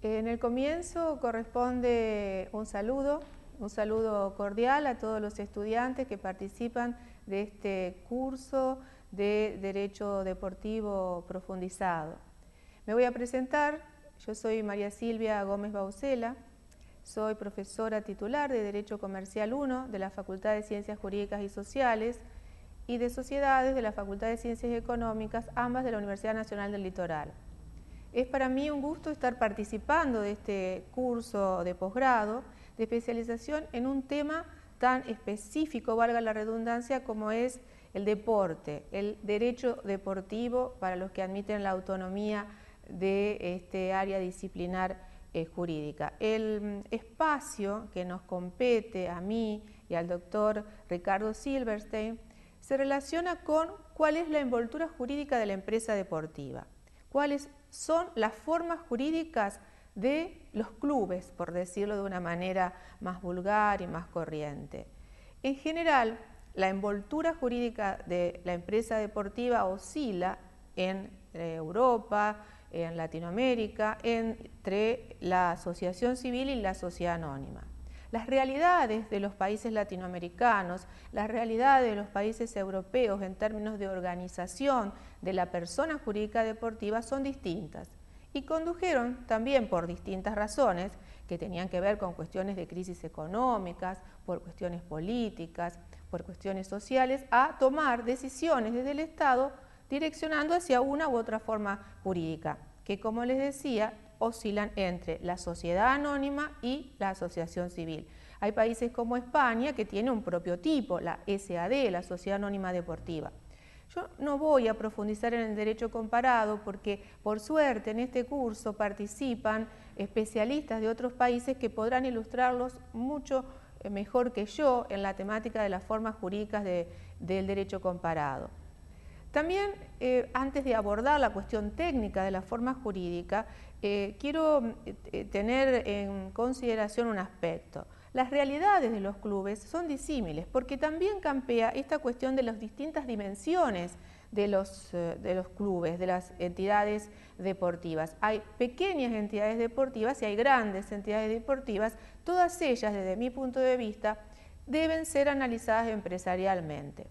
En el comienzo corresponde un saludo cordial a todos los estudiantes que participan de este curso de Derecho Deportivo Profundizado. Me voy a presentar, yo soy María Silvia Gómez Baucela, soy profesora titular de Derecho Comercial 1 de la Facultad de Ciencias Jurídicas y Sociales y de Sociedades de la Facultad de Ciencias Económicas, ambas de la Universidad Nacional del Litoral. Es para mí un gusto estar participando de este curso de posgrado de especialización en un tema tan específico, valga la redundancia, como es el deporte, el derecho deportivo para los que admiten la autonomía de este área disciplinar jurídica. El espacio que nos compete a mí y al doctor Ricardo Silverstein se relaciona con cuál es la envoltura jurídica de la empresa deportiva, cuáles son las formas jurídicas de los clubes, por decirlo de una manera más vulgar y más corriente. En general, la envoltura jurídica de la empresa deportiva oscila en Europa, en Latinoamérica, entre la asociación civil y la sociedad anónima. Las realidades de los países latinoamericanos, las realidades de los países europeos en términos de organización de la persona jurídica deportiva son distintas y condujeron también por distintas razones que tenían que ver con cuestiones de crisis económicas, por cuestiones políticas, por cuestiones sociales, a tomar decisiones desde el Estado direccionando hacia una u otra forma jurídica, que como les decía, oscilan entre la sociedad anónima y la asociación civil. Hay países como España que tiene un propio tipo, la SAD, la Sociedad Anónima Deportiva. Yo no voy a profundizar en el derecho comparado porque, por suerte, en este curso participan especialistas de otros países que podrán ilustrarlos mucho mejor que yo en la temática de las formas jurídicas del derecho comparado. También, antes de abordar la cuestión técnica de la forma jurídica, quiero tener en consideración un aspecto. Las realidades de los clubes son disímiles porque también campea esta cuestión de las distintas dimensiones de los clubes, de las entidades deportivas. Hay pequeñas entidades deportivas y hay grandes entidades deportivas. Todas ellas, desde mi punto de vista, deben ser analizadas empresarialmente.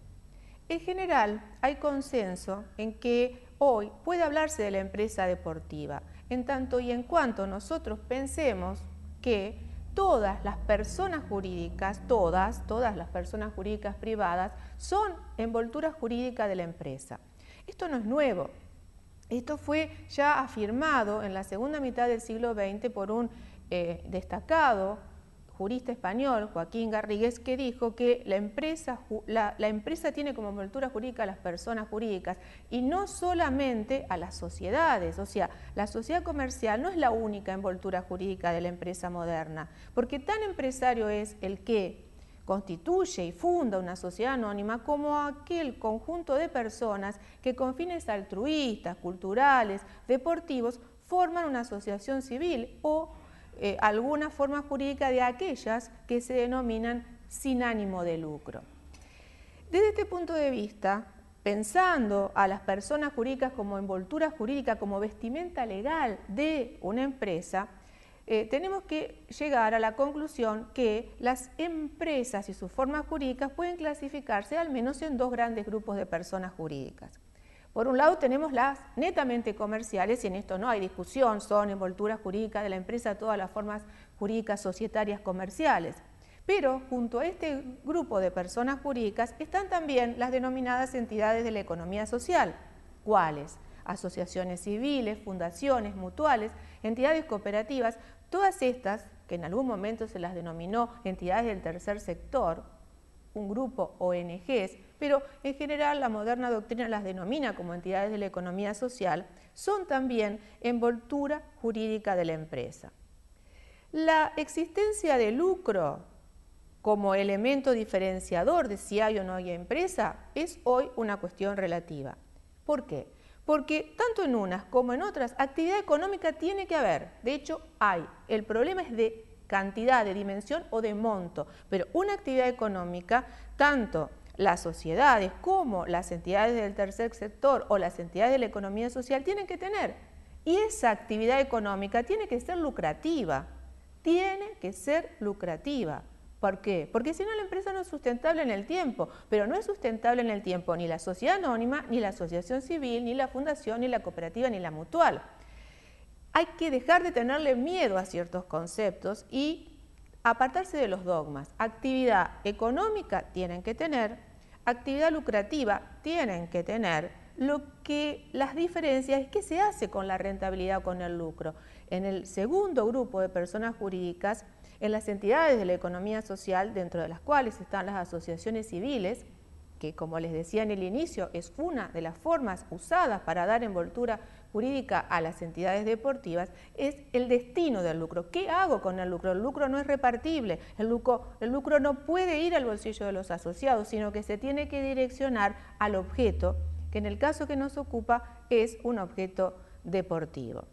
En general, hay consenso en que hoy puede hablarse de la empresa deportiva, en tanto y en cuanto nosotros pensemos que todas las personas jurídicas, todas las personas jurídicas privadas son envoltura jurídica de la empresa. Esto no es nuevo. Esto fue ya afirmado en la segunda mitad del siglo XX por un destacado jurista español, Joaquín Garrigues, que dijo que la empresa tiene como envoltura jurídica a las personas jurídicas y no solamente a las sociedades. O sea, la sociedad comercial no es la única envoltura jurídica de la empresa moderna, porque tan empresario es el que constituye y funda una sociedad anónima como aquel conjunto de personas que con fines altruistas, culturales, deportivos, forman una asociación civil o alguna forma jurídica de aquellas que se denominan sin ánimo de lucro. Desde este punto de vista, pensando a las personas jurídicas como envoltura jurídica, como vestimenta legal de una empresa, tenemos que llegar a la conclusión que las empresas y sus formas jurídicas pueden clasificarse al menos en dos grandes grupos de personas jurídicas. Por un lado tenemos las netamente comerciales, y en esto no hay discusión, son envoltura jurídica de la empresa todas las formas jurídicas societarias comerciales. Pero junto a este grupo de personas jurídicas están también las denominadas entidades de la economía social. ¿Cuáles? Asociaciones civiles, fundaciones, mutuales, entidades cooperativas, todas estas, que en algún momento se las denominó entidades del tercer sector, un grupo ONGs, pero en general la moderna doctrina las denomina como entidades de la economía social, son también envoltura jurídica de la empresa. La existencia de lucro como elemento diferenciador de si hay o no hay empresa es hoy una cuestión relativa. ¿Por qué? Porque tanto en unas como en otras, actividad económica tiene que haber, de hecho hay. El problema es de cantidad, de dimensión o de monto, pero una actividad económica, tanto las sociedades como las entidades del tercer sector o las entidades de la economía social tienen que tener. Y esa actividad económica tiene que ser lucrativa, tiene que ser lucrativa. ¿Por qué? Porque si no la empresa no es sustentable en el tiempo, pero no es sustentable en el tiempo ni la sociedad anónima, ni la asociación civil, ni la fundación, ni la cooperativa, ni la mutual. Hay que dejar de tenerle miedo a ciertos conceptos y apartarse de los dogmas. Actividad económica tienen que tener, actividad lucrativa tienen que tener. Lo que las diferencias es qué se hace con la rentabilidad o con el lucro. En el segundo grupo de personas jurídicas, en las entidades de la economía social, dentro de las cuales están las asociaciones civiles, que como les decía en el inicio, es una de las formas usadas para dar envoltura jurídica a las entidades deportivas, es el destino del lucro. ¿Qué hago con el lucro? El lucro no es repartible, el lucro no puede ir al bolsillo de los asociados, sino que se tiene que direccionar al objeto, que en el caso que nos ocupa es un objeto deportivo.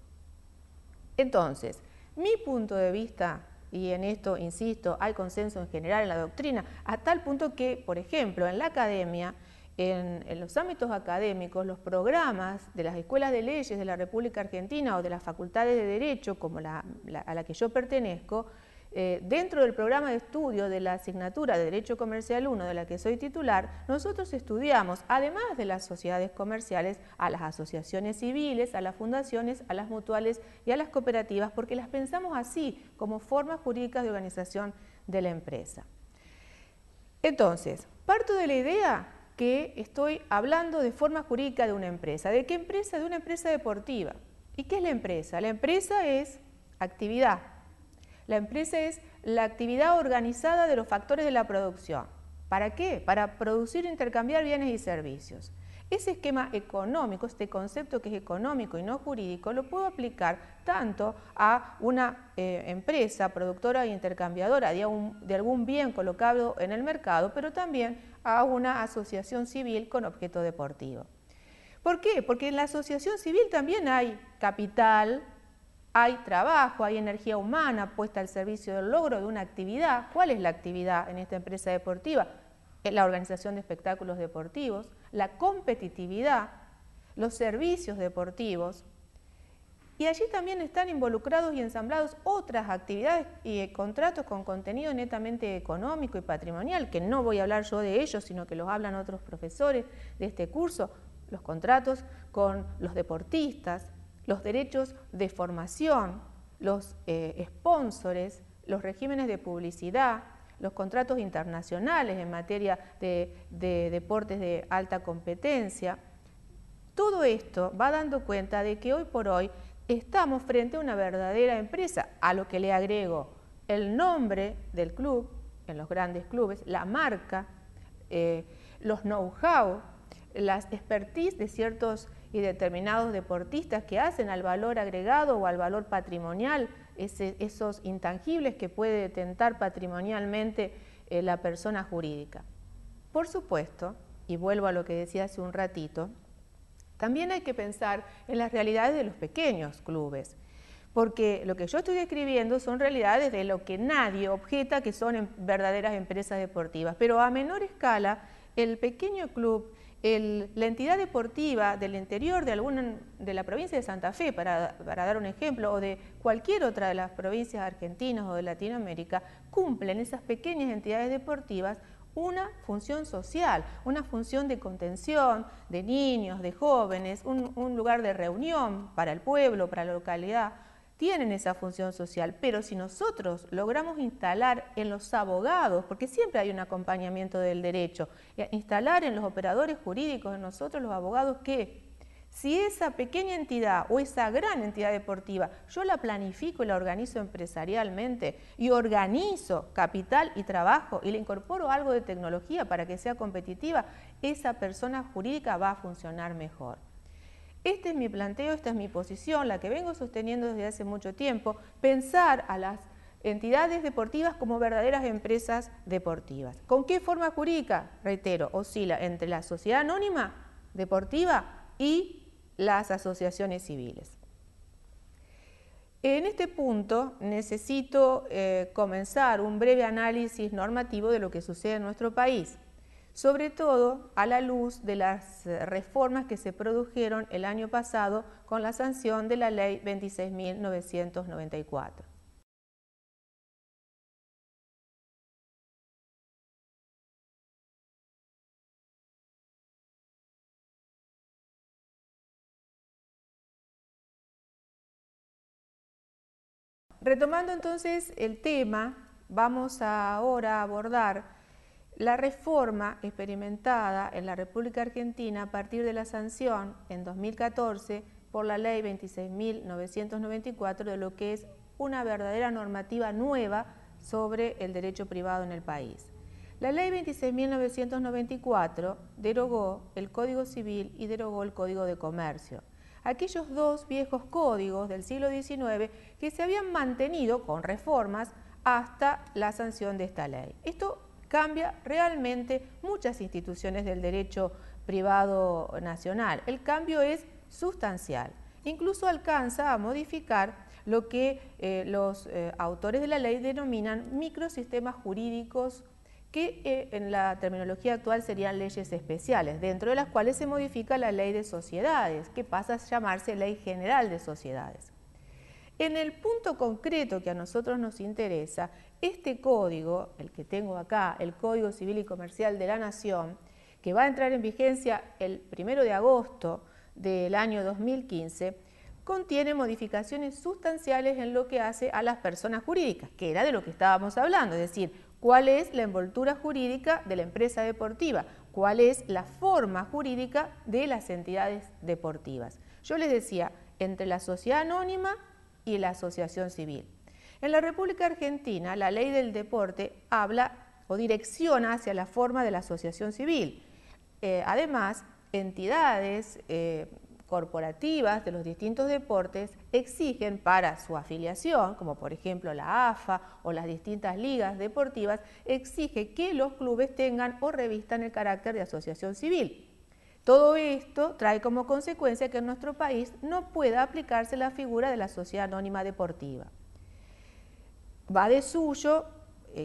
Entonces, mi punto de vista, y en esto, insisto, hay consenso en general en la doctrina, a tal punto que, por ejemplo, en la academia, en los ámbitos académicos, los programas de las escuelas de leyes de la República Argentina o de las facultades de Derecho, como a la que yo pertenezco, dentro del programa de estudio de la asignatura de Derecho Comercial 1, de la que soy titular, nosotros estudiamos, además de las sociedades comerciales, a las asociaciones civiles, a las fundaciones, a las mutuales y a las cooperativas, porque las pensamos así, como formas jurídicas de organización de la empresa. Entonces, parto de la idea que estoy hablando de forma jurídica de una empresa. ¿De qué empresa? De una empresa deportiva. ¿Y qué es la empresa? La empresa es actividad. La empresa es la actividad organizada de los factores de la producción. ¿Para qué? Para producir e intercambiar bienes y servicios. Ese esquema económico, este concepto que es económico y no jurídico, lo puedo aplicar tanto a una empresa productora e intercambiadora de algún bien colocado en el mercado, pero también a una asociación civil con objeto deportivo. ¿Por qué? Porque en la asociación civil también hay capital, hay trabajo, hay energía humana puesta al servicio del logro de una actividad. ¿Cuál es la actividad en esta empresa deportiva? La organización de espectáculos deportivos, la competitividad, los servicios deportivos. Y allí también están involucrados y ensamblados otras actividades y contratos con contenido netamente económico y patrimonial, que no voy a hablar yo de ellos, sino que los hablan otros profesores de este curso, los contratos con los deportistas, los derechos de formación, los sponsores, los regímenes de publicidad, los contratos internacionales en materia de deportes de alta competencia. Todo esto va dando cuenta de que hoy por hoy estamos frente a una verdadera empresa, a lo que le agrego el nombre del club, en los grandes clubes, la marca, los know-how, las expertise de ciertos y determinados deportistas que hacen al valor agregado o al valor patrimonial, esos intangibles que puede detentar patrimonialmente la persona jurídica. Por supuesto, y vuelvo a lo que decía hace un ratito, también hay que pensar en las realidades de los pequeños clubes, porque lo que yo estoy describiendo son realidades de lo que nadie objeta que son verdaderas empresas deportivas, pero a menor escala el pequeño club, la entidad deportiva del interior de la provincia de Santa Fe, para dar un ejemplo, o de cualquier otra de las provincias argentinas o de Latinoamérica, cumplen esas pequeñas entidades deportivas una función social, una función de contención de niños, de jóvenes, un lugar de reunión para el pueblo, para la localidad. Tienen esa función social, pero si nosotros logramos instalar en los abogados, porque siempre hay un acompañamiento del derecho, instalar en los operadores jurídicos, en nosotros los abogados, que si esa pequeña entidad o esa gran entidad deportiva yo la planifico y la organizo empresarialmente y organizo capital y trabajo y le incorporo algo de tecnología para que sea competitiva, esa persona jurídica va a funcionar mejor. Este es mi planteo, esta es mi posición, la que vengo sosteniendo desde hace mucho tiempo, pensar a las entidades deportivas como verdaderas empresas deportivas. ¿Con qué forma jurídica? Reitero, oscila entre la sociedad anónima deportiva y las asociaciones civiles. En este punto necesito comenzar un breve análisis normativo de lo que sucede en nuestro país. sobre todo a la luz de las reformas que se produjeron el año pasado con la sanción de la Ley 26.994. Retomando entonces el tema, vamos ahora a abordar la reforma experimentada en la República Argentina a partir de la sanción en 2014 por la Ley 26.994 de lo que es una verdadera normativa nueva sobre el derecho privado en el país. La Ley 26.994 derogó el Código Civil y derogó el Código de Comercio. Aquellos dos viejos códigos del siglo XIX que se habían mantenido con reformas hasta la sanción de esta ley. Esto cambia realmente muchas instituciones del derecho privado nacional. El cambio es sustancial. Incluso alcanza a modificar lo que los autores de la ley denominan microsistemas jurídicos, que en la terminología actual serían leyes especiales, dentro de las cuales se modifica la ley de sociedades, que pasa a llamarse Ley General de Sociedades. En el punto concreto que a nosotros nos interesa, este código, el que tengo acá, el Código Civil y Comercial de la Nación, que va a entrar en vigencia el 1 de agosto del año 2015, contiene modificaciones sustanciales en lo que hace a las personas jurídicas, que era de lo que estábamos hablando, es decir, cuál es la envoltura jurídica de la empresa deportiva, cuál es la forma jurídica de las entidades deportivas. Yo les decía, entre la sociedad anónima y la asociación civil. En la República Argentina, la ley del deporte habla o direcciona hacia la forma de la asociación civil. Además, entidades corporativas de los distintos deportes exigen para su afiliación, como por ejemplo la AFA o las distintas ligas deportivas, exige que los clubes tengan o revistan el carácter de asociación civil. Todo esto trae como consecuencia que en nuestro país no pueda aplicarse la figura de la sociedad anónima deportiva. Va de suyo,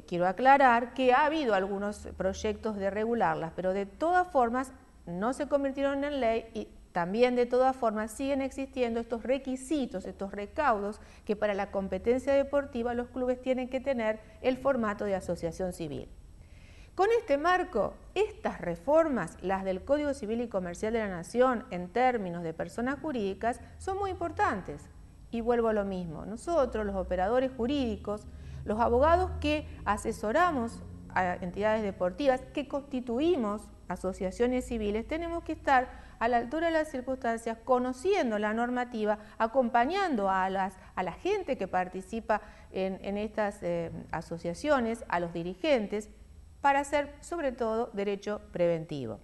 quiero aclarar que ha habido algunos proyectos de regularlas, pero de todas formas no se convirtieron en ley y también de todas formas siguen existiendo estos requisitos, estos recaudos que para la competencia deportiva los clubes tienen que tener el formato de asociación civil. Con este marco, estas reformas, las del Código Civil y Comercial de la Nación en términos de personas jurídicas, son muy importantes. Y vuelvo a lo mismo, nosotros los operadores jurídicos, los abogados que asesoramos a entidades deportivas, que constituimos asociaciones civiles, tenemos que estar a la altura de las circunstancias, conociendo la normativa, acompañando a la gente que participa en estas asociaciones, a los dirigentes, para hacer sobre todo derecho preventivo.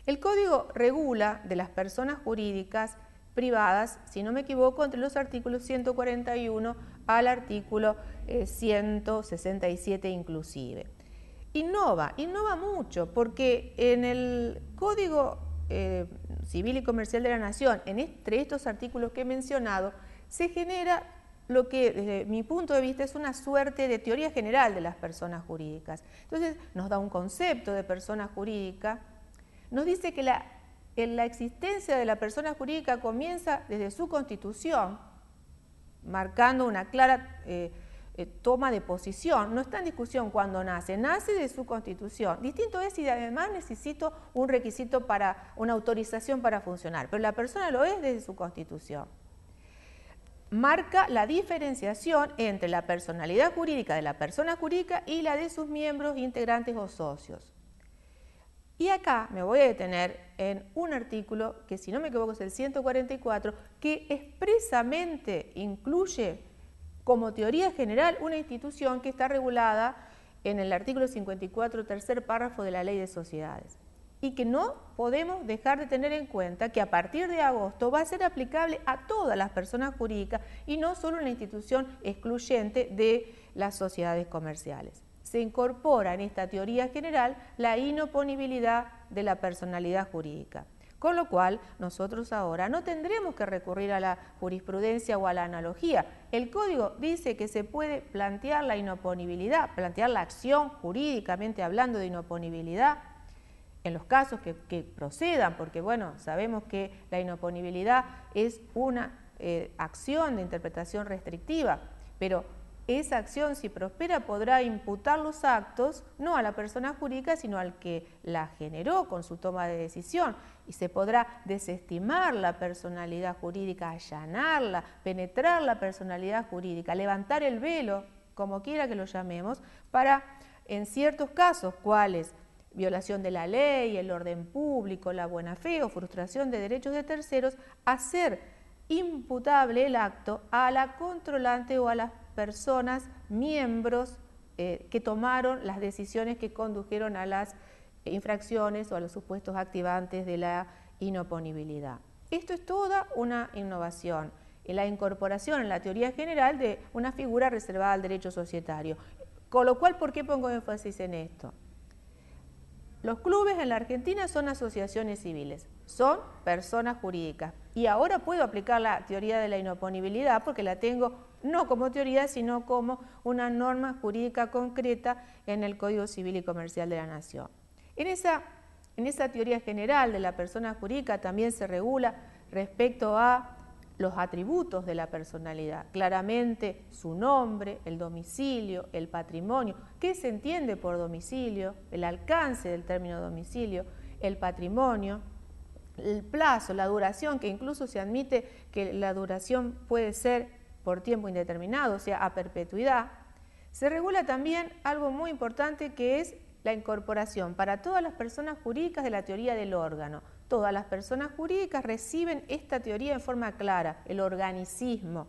El Código regula de las personas jurídicas privadas, si no me equivoco, entre los artículos 141 al artículo 167 inclusive. Innova mucho, porque en el Código Civil y Comercial de la Nación, entre estos artículos que he mencionado, se genera lo que desde mi punto de vista es una suerte de teoría general de las personas jurídicas. Entonces nos da un concepto de persona jurídica, nos dice que la existencia de la persona jurídica comienza desde su constitución, marcando una clara toma de posición. No está en discusión cuando nace de su constitución. Distinto es si además necesito un requisito para una autorización para funcionar, pero la persona lo es desde su constitución. Marca la diferenciación entre la personalidad jurídica de la persona jurídica y la de sus miembros, integrantes o socios. Y acá me voy a detener en un artículo que, si no me equivoco, es el 144, que expresamente incluye como teoría general una institución que está regulada en el artículo 54, tercer párrafo de la Ley de Sociedades. Y que no podemos dejar de tener en cuenta que a partir de agosto va a ser aplicable a todas las personas jurídicas y no solo una institución excluyente de las sociedades comerciales. Se incorpora en esta teoría general la inoponibilidad de la personalidad jurídica. Con lo cual, nosotros ahora no tendremos que recurrir a la jurisprudencia o a la analogía. El Código dice que se puede plantear la inoponibilidad, plantear la acción jurídicamente hablando de inoponibilidad en los casos que procedan, porque bueno, sabemos que la inoponibilidad es una acción de interpretación restrictiva, pero esa acción, si prospera, podrá imputar los actos no a la persona jurídica, sino al que la generó con su toma de decisión, y se podrá desestimar la personalidad jurídica, allanarla, penetrar la personalidad jurídica, levantar el velo, como quiera que lo llamemos, para, en ciertos casos, cuales violación de la ley, el orden público, la buena fe o frustración de derechos de terceros, hacer imputable el acto a la controlante o a las personas, miembros que tomaron las decisiones que condujeron a las infracciones o a los supuestos activantes de la inoponibilidad. Esto es toda una innovación, la incorporación en la teoría general de una figura reservada al derecho societario. Con lo cual, ¿por qué pongo énfasis en esto? Los clubes en la Argentina son asociaciones civiles, son personas jurídicas. Y ahora puedo aplicar la teoría de la inoponibilidad porque la tengo no como teoría, sino como una norma jurídica concreta en el Código Civil y Comercial de la Nación. En esa teoría general de la persona jurídica también se regula respecto a los atributos de la personalidad, claramente su nombre, el domicilio, el patrimonio, qué se entiende por domicilio, el alcance del término domicilio, el patrimonio, el plazo, la duración, que incluso se admite que la duración puede ser por tiempo indeterminado, o sea, a perpetuidad. Se regula también algo muy importante que es la incorporación para todas las personas jurídicas de la teoría del órgano. Todas las personas jurídicas reciben esta teoría en forma clara, el organicismo,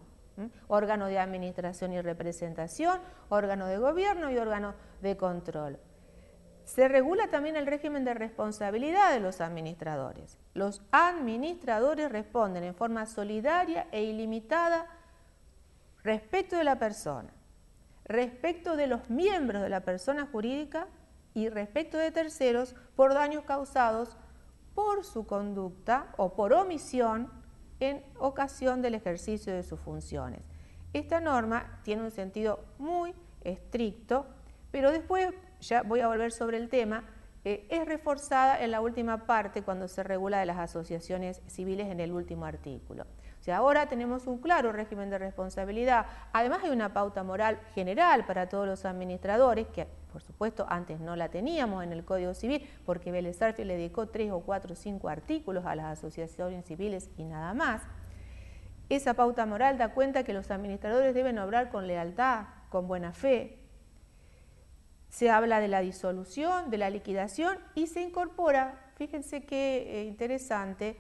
órgano de administración y representación, órgano de gobierno y órgano de control. Se regula también el régimen de responsabilidad de los administradores. Los administradores responden en forma solidaria e ilimitada respecto de la persona, respecto de los miembros de la persona jurídica y respecto de terceros por daños causados por su conducta o por omisión en ocasión del ejercicio de sus funciones. Esta norma tiene un sentido muy estricto, pero después, ya voy a volver sobre el tema, es reforzada en la última parte cuando se regula de las asociaciones civiles en el último artículo. O sea, ahora tenemos un claro régimen de responsabilidad. Además hay una pauta moral general para todos los administradores, que por supuesto antes no la teníamos en el Código Civil, porque Vélez Sarsfield le dedicó 3 o 4 o 5 artículos a las asociaciones civiles y nada más. Esa pauta moral da cuenta que los administradores deben obrar con lealtad, con buena fe. Se habla de la disolución, de la liquidación y se incorpora, fíjense qué interesante,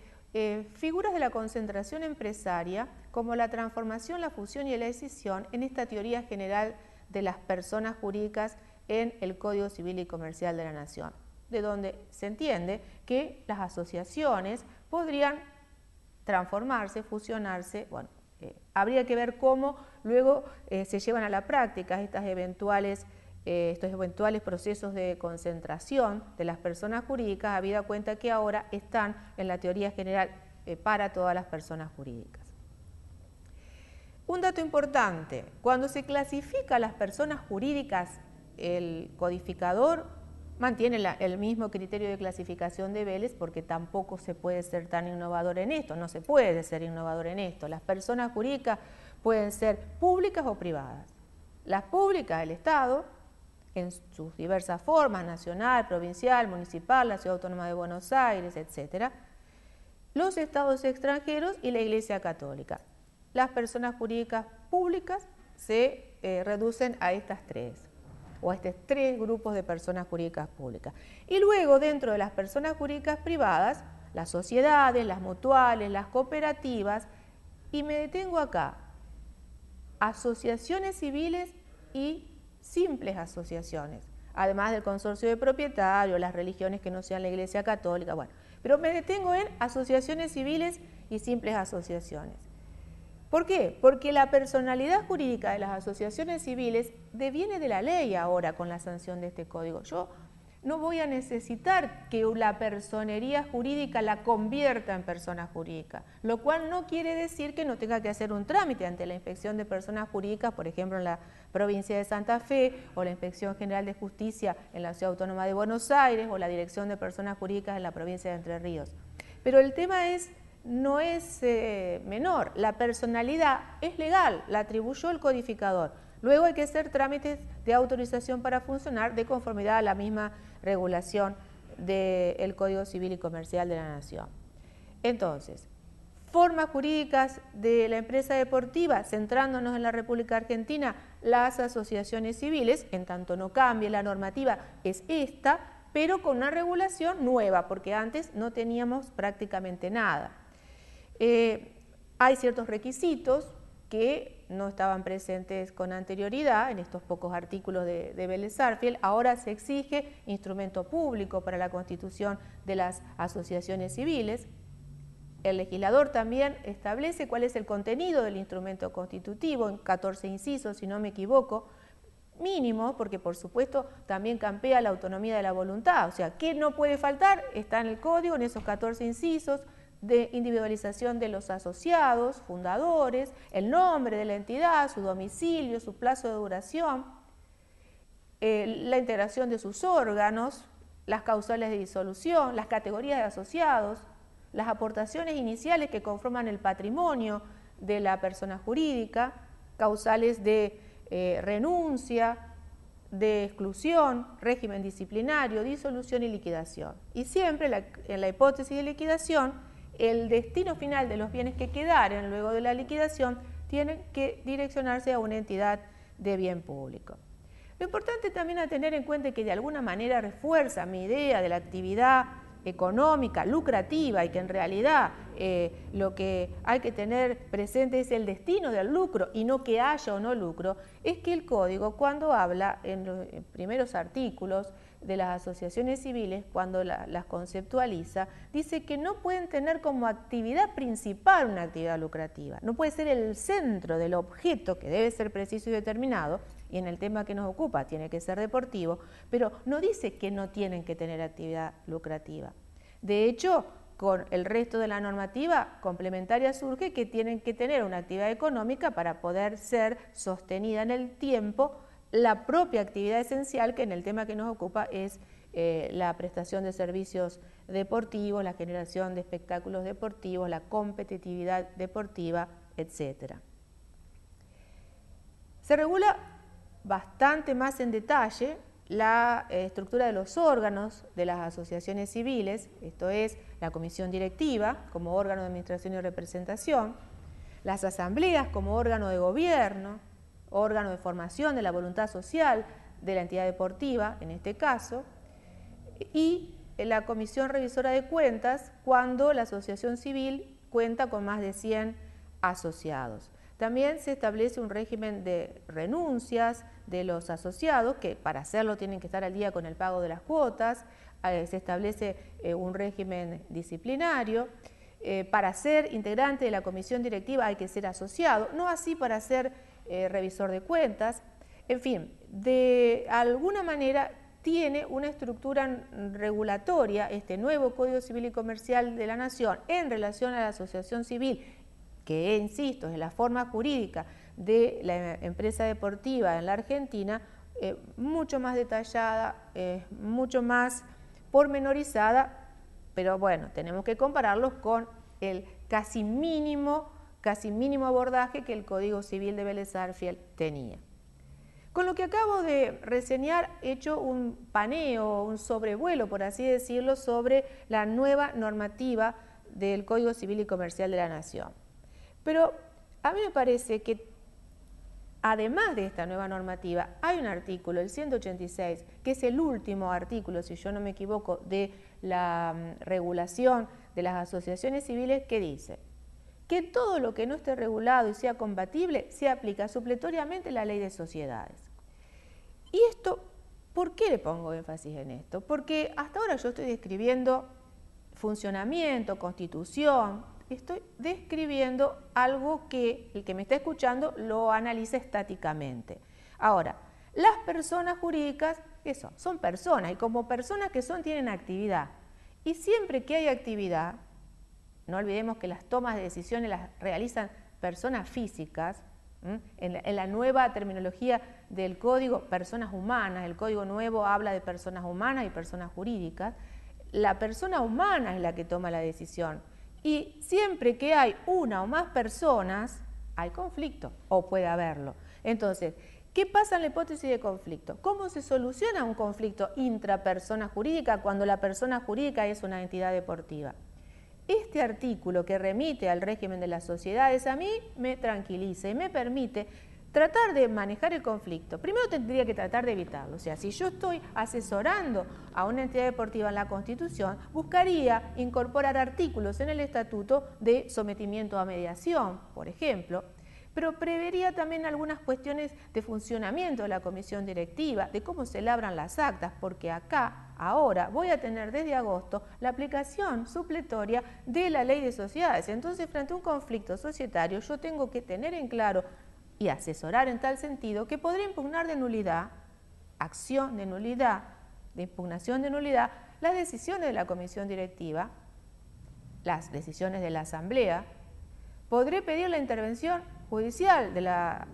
figuras de la concentración empresaria como la transformación, la fusión y la escisión en esta teoría general de las personas jurídicas en el Código Civil y Comercial de la Nación, de donde se entiende que las asociaciones podrían transformarse, fusionarse, bueno, habría que ver cómo luego se llevan a la práctica estos eventuales procesos de concentración de las personas jurídicas, habida cuenta que ahora están en la teoría general para todas las personas jurídicas. Un dato importante, cuando se clasifica a las personas jurídicas, el codificador mantiene el mismo criterio de clasificación de Vélez porque tampoco se puede ser tan innovador en esto, no se puede ser innovador en esto. Las personas jurídicas pueden ser públicas o privadas. Las públicas, el Estado, en sus diversas formas, nacional, provincial, municipal, la Ciudad Autónoma de Buenos Aires, etc. Los estados extranjeros y la Iglesia Católica. Las personas jurídicas públicas se reducen a estas tres, o a estos tres grupos de personas jurídicas públicas. Y luego, dentro de las personas jurídicas privadas, las sociedades, las mutuales, las cooperativas, y me detengo acá, asociaciones civiles y simples asociaciones, además del consorcio de propietarios, las religiones que no sean la Iglesia Católica, bueno, pero me detengo en asociaciones civiles y simples asociaciones. ¿Por qué? Porque la personalidad jurídica de las asociaciones civiles deviene de la ley ahora con la sanción de este código. Yo no voy a necesitar que la personería jurídica la convierta en persona jurídica, lo cual no quiere decir que no tenga que hacer un trámite ante la Inspección de Personas Jurídicas, por ejemplo en la provincia de Santa Fe, o la Inspección General de Justicia en la Ciudad Autónoma de Buenos Aires, o la Dirección de Personas Jurídicas en la provincia de Entre Ríos. Pero el tema no es menor, la personalidad es legal, la atribuyó el codificador. Luego hay que hacer trámites de autorización para funcionar de conformidad a la misma regulación del Código Civil y Comercial de la Nación. Entonces, formas jurídicas de la empresa deportiva, centrándonos en la República Argentina, las asociaciones civiles, en tanto no cambie la normativa, es esta, pero con una regulación nueva, porque antes no teníamos prácticamente nada. Hay ciertos requisitos que no estaban presentes con anterioridad en estos pocos artículos de Vélez-Sarsfield. Ahora se exige instrumento público para la constitución de las asociaciones civiles. El legislador también establece cuál es el contenido del instrumento constitutivo, en 14 incisos, si no me equivoco, mínimo, porque por supuesto también campea la autonomía de la voluntad. O sea, ¿qué no puede faltar? Está en el código, en esos 14 incisos, de individualización de los asociados, fundadores, el nombre de la entidad, su domicilio, su plazo de duración, la integración de sus órganos, las causales de disolución, las categorías de asociados, las aportaciones iniciales que conforman el patrimonio de la persona jurídica, causales de renuncia, de exclusión, régimen disciplinario, disolución y liquidación. Y siempre en la hipótesis de liquidación, el destino final de los bienes que quedaren luego de la liquidación tiene que direccionarse a una entidad de bien público. Lo importante también a tener en cuenta es que de alguna manera refuerza mi idea de la actividad económica, lucrativa, y que en realidad lo que hay que tener presente es el destino del lucro y no que haya o no lucro, es que el código, cuando habla en los primeros artículos de las asociaciones civiles, cuando las conceptualiza, dice que no pueden tener como actividad principal una actividad lucrativa, no puede ser el centro del objeto, que debe ser preciso y determinado, y en el tema que nos ocupa tiene que ser deportivo, pero no dice que no tienen que tener actividad lucrativa. De hecho, con el resto de la normativa complementaria surge que tienen que tener una actividad económica para poder ser sostenida en el tiempo la propia actividad esencial, que en el tema que nos ocupa es la prestación de servicios deportivos, la generación de espectáculos deportivos, la competitividad deportiva, etc. Se regula bastante más en detalle la estructura de los órganos de las asociaciones civiles, esto es la comisión directiva como órgano de administración y representación, las asambleas como órgano de gobierno, órgano de formación de la voluntad social de la entidad deportiva, en este caso, y la comisión revisora de cuentas cuando la asociación civil cuenta con más de 100 asociados. También se establece un régimen de renuncias de los asociados, que para hacerlo tienen que estar al día con el pago de las cuotas. Se establece un régimen disciplinario. Para ser integrante de la comisión directiva hay que ser asociado, no así para ser revisor de cuentas. En fin, de alguna manera tiene una estructura regulatoria este nuevo Código Civil y Comercial de la Nación en relación a la asociación civil, que, insisto, es la forma jurídica de la empresa deportiva en la Argentina, mucho más detallada, mucho más pormenorizada, pero bueno, tenemos que compararlos con el casi mínimo abordaje que el Código Civil de Vélez-Sarsfield tenía. Con lo que acabo de reseñar, he hecho un paneo, un sobrevuelo, por así decirlo, sobre la nueva normativa del Código Civil y Comercial de la Nación. Pero a mí me parece que además de esta nueva normativa, hay un artículo, el 186, que es el último artículo, si yo no me equivoco, de la regulación de las asociaciones civiles, que dice que todo lo que no esté regulado y sea compatible se aplica supletoriamente la ley de sociedades. Y esto, ¿por qué le pongo énfasis en esto? Porque hasta ahora yo estoy describiendo funcionamiento, constitución, estoy describiendo algo que el que me está escuchando lo analiza estáticamente. Ahora, las personas jurídicas eso, son personas y como personas que son tienen actividad. Y siempre que hay actividad, no olvidemos que las tomas de decisiones las realizan personas físicas, en la nueva terminología del código, personas humanas, el código nuevo habla de personas humanas y personas jurídicas, la persona humana es la que toma la decisión. Y siempre que hay una o más personas, hay conflicto, o puede haberlo. Entonces, ¿qué pasa en la hipótesis de conflicto? ¿Cómo se soluciona un conflicto intrapersona jurídica cuando la persona jurídica es una entidad deportiva? Este artículo que remite al régimen de las sociedades a mí me tranquiliza y me permite tratar de manejar el conflicto. Primero tendría que tratar de evitarlo. O sea, si yo estoy asesorando a una entidad deportiva en la Constitución, buscaría incorporar artículos en el estatuto de sometimiento a mediación, por ejemplo, pero prevería también algunas cuestiones de funcionamiento de la comisión directiva, de cómo se labran las actas, porque acá, ahora, voy a tener desde agosto la aplicación supletoria de la ley de sociedades. Entonces, frente a un conflicto societario, yo tengo que tener en claro y asesorar en tal sentido que podré impugnar de nulidad, acción de nulidad, de impugnación de nulidad, las decisiones de la comisión directiva, las decisiones de la asamblea. Podré pedir la intervención judicial de la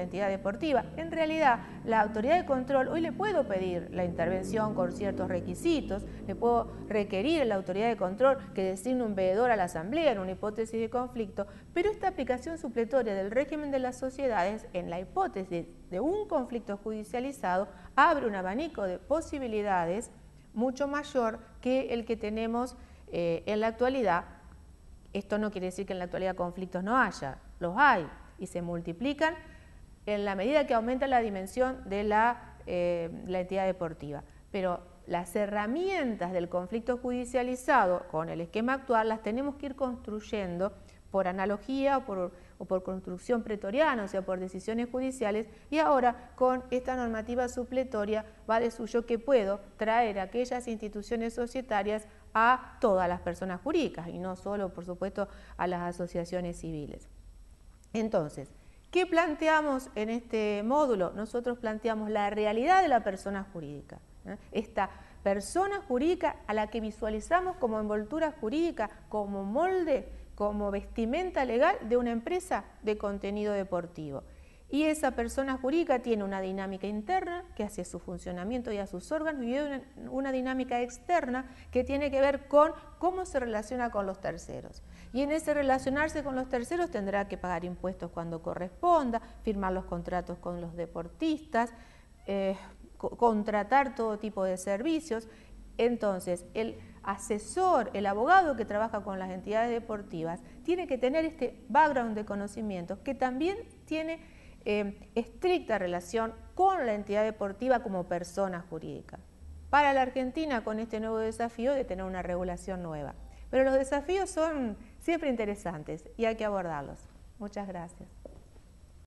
entidad deportiva. En realidad, la autoridad de control, hoy le puedo pedir la intervención con ciertos requisitos, le puedo requerir a la autoridad de control que designe un veedor a la asamblea en una hipótesis de conflicto, pero esta aplicación supletoria del régimen de las sociedades, en la hipótesis de un conflicto judicializado, abre un abanico de posibilidades mucho mayor que el que tenemos en la actualidad. Esto no quiere decir que en la actualidad conflictos no haya, los hay y se multiplican en la medida que aumenta la dimensión de la entidad deportiva. Pero las herramientas del conflicto judicializado con el esquema actual las tenemos que ir construyendo por analogía o por construcción pretoriana, o sea, por decisiones judiciales, y ahora con esta normativa supletoria va de suyo que puedo traer aquellas instituciones societarias a todas las personas jurídicas y no solo, por supuesto, a las asociaciones civiles. Entonces, ¿qué planteamos en este módulo? Nosotros planteamos la realidad de la persona jurídica, esta persona jurídica a la que visualizamos como envoltura jurídica, como molde, como vestimenta legal de una empresa de contenido deportivo. Y esa persona jurídica tiene una dinámica interna que hace su funcionamiento y a sus órganos, y una dinámica externa que tiene que ver con cómo se relaciona con los terceros. Y en ese relacionarse con los terceros tendrá que pagar impuestos cuando corresponda, firmar los contratos con los deportistas, contratar todo tipo de servicios. Entonces, el asesor, el abogado que trabaja con las entidades deportivas, tiene que tener este background de conocimientos que también tiene estricta relación con la entidad deportiva como persona jurídica. Para la Argentina, con este nuevo desafío de tener una regulación nueva. Pero los desafíos son siempre interesantes y hay que abordarlos. Muchas gracias.